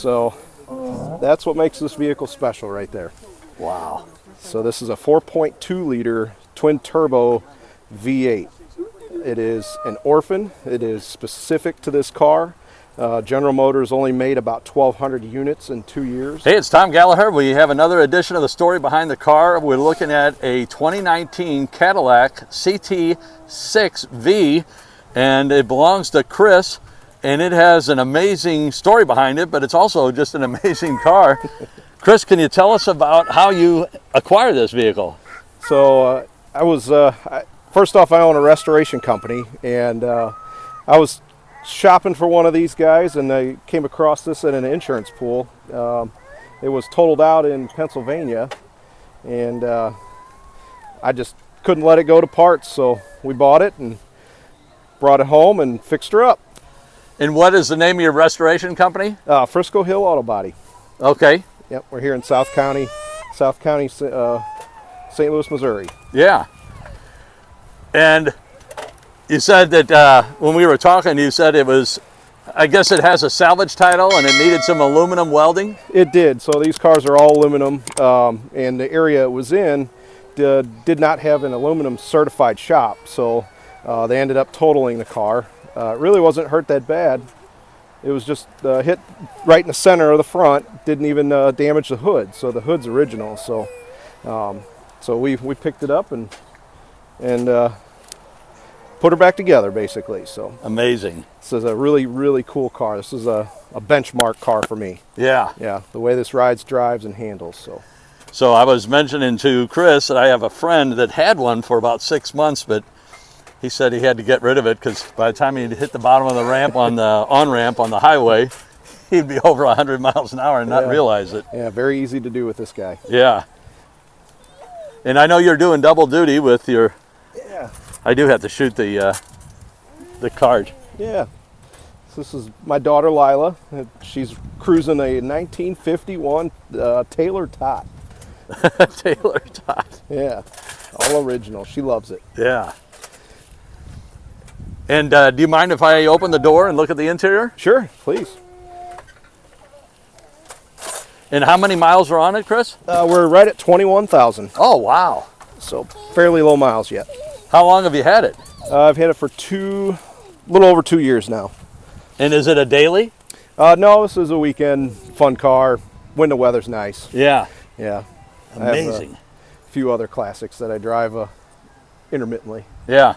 So that's what makes this vehicle special right there. Wow. So this is a 4.2 liter twin turbo V8. It is an orphan. It is specific to this car. General Motors only made about 1,200 units in 2 years. Hey, it's Tom Gallagher. We have another edition of the story behind the car. We're looking at a 2019 Cadillac CT6-V, and it belongs to Chris, and it has an amazing story behind it, but it's also just an amazing car. Chris, can you tell us about how you acquired this vehicle? So first off, I own a restoration company, and I was shopping for one of these guys, and I came across this at an insurance pool. It was totaled out in Pennsylvania, and I just couldn't let it go to parts, so we bought it and brought it home and fixed her up. And what is the name of your restoration company? Frisco Hill Auto Body. Okay. Yep, we're here in South County, St. Louis, Missouri. Yeah. And you said that when we were talking, you said it was, I guess it has a salvage title and it needed some aluminum welding? It did. So these cars are all aluminum, and the area it was in did not have an aluminum certified shop, so they ended up totaling the car. It really wasn't hurt that bad. It was just hit right in the center of the front, didn't even damage the hood, so the hood's original. So we picked it up and put her back together, basically. So amazing. This is a really, really cool car. This is a benchmark car for me. Yeah. Yeah, the way this rides, drives, and handles. So I was mentioning to Chris that I have a friend that had one for about 6 months, but he said he had to get rid of it because by the time he'd hit the bottom of the ramp on the on-ramp on the highway, he'd be over 100 miles an hour and not realize it. Yeah, very easy to do with this guy. Yeah. And I know you're doing double duty with your... Yeah. I do have to shoot the cart. Yeah. So this is my daughter Lila. She's cruising a 1951 Taylor Tot. Taylor Tot. Yeah. All original. She loves it. Yeah. And do you mind if I open the door and look at the interior? Sure, please. And how many miles are on it, Chris? We're right at 21,000. Oh, wow. So fairly low miles yet. How long have you had it? I've had it for a little over 2 years now. And is it a daily? No, this is a weekend fun car when the weather's nice. Yeah. Yeah. Amazing. I have a few other classics that I drive intermittently. Yeah.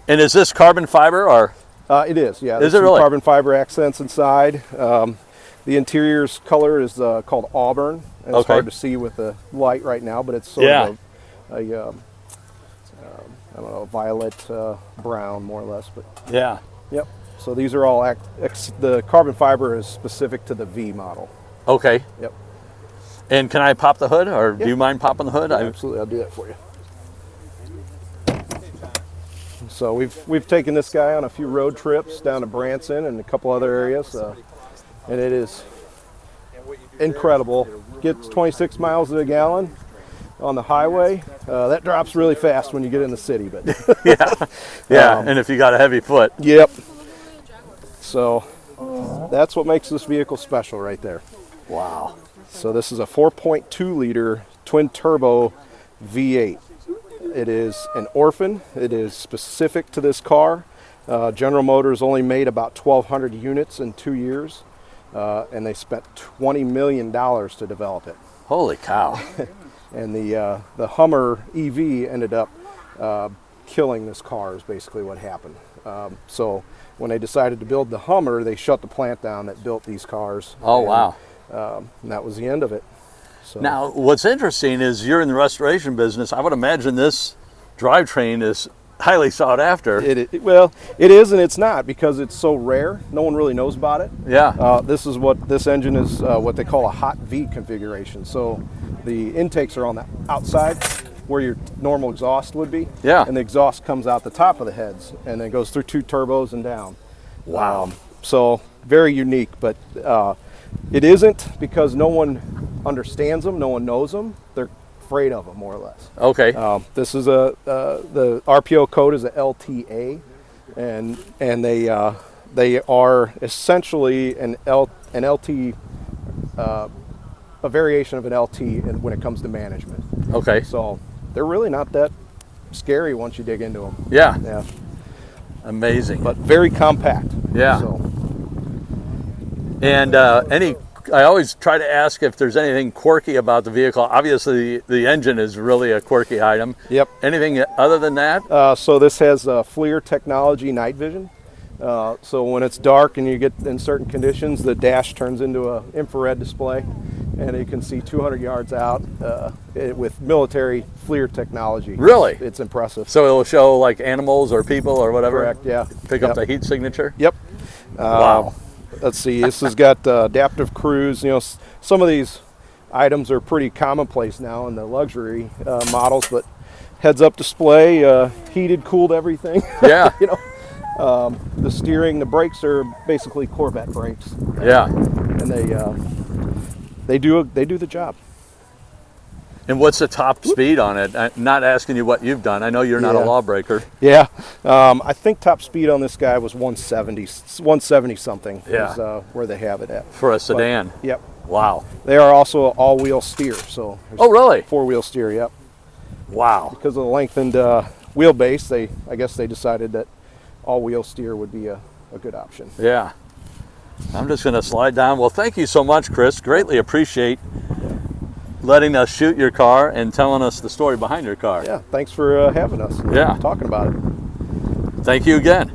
And is this carbon fiber or? It is, yeah. Is it really? Carbon fiber accents inside. The interior's color is called auburn. And it's hard to see with the light right now, but it's sort of a I don't know, violet brown more or less. But yeah. Yep. So these are all the carbon fiber is specific to the V model. Okay. Yep. And can I pop the hood, or do you mind popping the hood? Yeah, absolutely, I'll do that for you. So we've taken this guy on a few road trips down to Branson and a couple other areas, and it is incredible. Gets 26 miles to the gallon on the highway. That drops really fast when you get in the city, but yeah. And if you got a heavy foot. Yep. So that's what makes this vehicle special right there. Wow. So this is a 4.2 liter twin turbo V8. It is an orphan. It is specific to this car. General Motors only made about 1,200 units in 2 years, and they spent $20 million to develop it. Holy cow. And the Hummer EV ended up killing this car is basically what happened. So when they decided to build the Hummer, they shut the plant down that built these cars. Oh, wow. And that was the end of it. So. Now, what's interesting is you're in the restoration business. I would imagine this drivetrain is highly sought after. Well, it is and it's not because it's so rare. No one really knows about it. Yeah. This engine is what they call a hot V configuration. So the intakes are on the outside where your normal exhaust would be. Yeah. And the exhaust comes out the top of the heads and then goes through 2 turbos and down. Wow. So very unique, but it isn't because no one understands them, no one knows them. They're afraid of them, more or less. Okay. This is the RPO code is a LTA, and they are essentially an LT a variation of an LT when it comes to management. Okay. So they're really not that scary once you dig into them. Yeah. Yeah. Amazing. But very compact. Yeah. So, And I always try to ask if there's anything quirky about the vehicle. Obviously, the engine is really a quirky item. yep. Anything other than that? So this has FLIR technology night vision. So when it's dark and you get in certain conditions, the dash turns into an infrared display, and you can see 200 yards out with military FLIR technology. Really? It's impressive. So it'll show like animals or people or whatever? Correct, yeah. Pick up the heat signature? Yep. Wow. Let's see, this has got adaptive cruise. You know, some of these items are pretty commonplace now in the luxury models, but heads-up display, heated, cooled everything. Yeah. You know. The steering, the brakes are basically Corvette brakes. Yeah. And they do the job. And what's the top speed on it? I'm not asking you what you've done. I know you're not a Yeah. lawbreaker. Yeah. I think top speed on this guy was 170 something. Yeah. Is where they have it at. For a sedan. Yep. Wow. They are also an all-wheel steer. So there's Oh, really? four-wheel steer. Yep. Wow. Because of the lengthened wheelbase, I guess they decided that all-wheel steer would be a good option. Yeah. I'm just going to slide down. Well, thank you so much, Chris. Greatly appreciate letting us shoot your car and telling us the story behind your car. Yeah, thanks for having us. Yeah. Talking about it. Thank you again.